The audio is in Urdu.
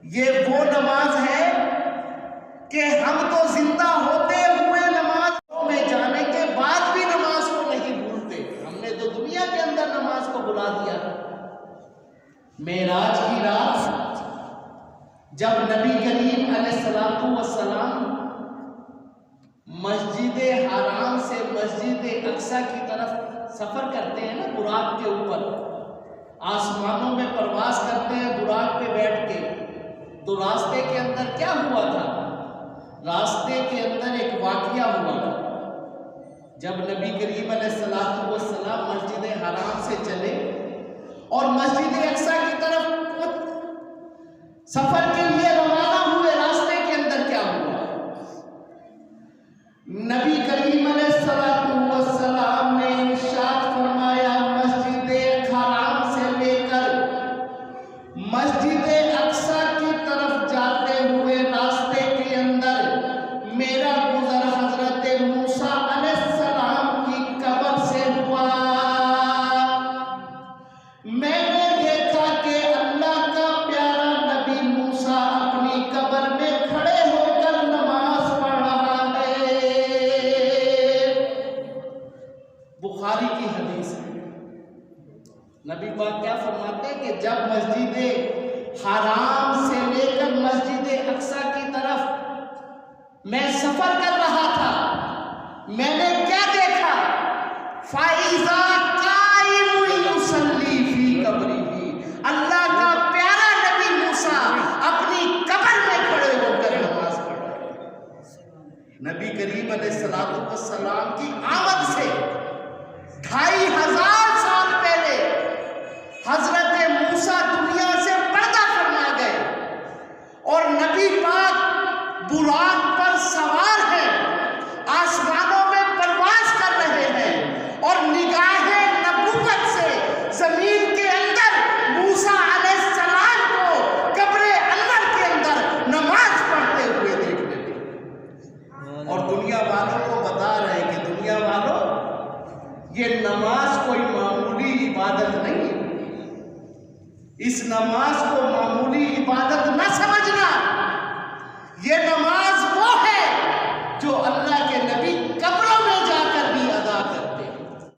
یہ وہ نماز ہے کہ ہم تو زندہ ہوتے ہوئے نماز میں جانے کے بعد بھی نماز کو نہیں بھولتے. ہم نے تو دنیا کے اندر نماز کو بھلا دیا. معراج کی رات جب نبی کریم علیہ السلام مسجد حرام سے مسجد اقصی کی طرف سفر کرتے ہیں نا براق کے اوپر، آسمانوں میں پرواز کرتے ہیں براق پہ بیٹھ کے، تو راستے کے اندر کیا ہوا تھا؟ راستے کے اندر ایک واقعہ ہوا تھا. جب نبی کریم علیہ السلام مسجد حرام سے چلے اور مسجد اقصی کی طرف سفر کے لیے روانہ ہوئے، راستے کے اندر کیا ہوا؟ نبی کریم علیہ السلام نے ارشاد فرمایا مسجد حرام سے لے کر مسجد اقصی کی طرف جاتے ہوئے راستے کے اندر میرا گزر حضرت موسیٰ علیہ السلام کی قبر سے ہوا. میں نے دیکھا کہ اللہ کا پیارا نبی موسیٰ اپنی قبر میں کھڑے ہو کر نماز پڑھ رہا ہے. بخاری کی حدیث ہے. نبی پاک کیا فرماتے ہیں کہ جب مسجد حرام سے لے کر مسجد اقصی کی طرف میں سفر کر رہا تھا، میں نے کیا دیکھا؟ فَإِذَا قَائِمٌ يُصَلِّي فِي قَبْرِهِ، اللہ کا پیارا نبی موسیٰ اپنی قبر میں کھڑے ہو کر نماز پڑھ رہے ہیں. نبی کریم علیہ السلام کی آمد سے 2500 سال پہلے حضرت موسیٰ دنیا سے پردہ فرما گئے اور نبی پاک براق پر سوار ہیں، آسمانوں میں پرواز کر رہے ہیں اور نگاہ نبوت سے زمین کے اندر موسیٰ علیہ السلام کو قبر انور کے اندر نماز پڑھتے ہوئے دیکھ رہے ہیں. اور دنیا والوں کو بتا رہے ہیں کہ دنیا والوں، یہ نماز کوئی معمولی عبادت نہیں ہے. اس نماز کو معمولی عبادت نہ سمجھنا. یہ نماز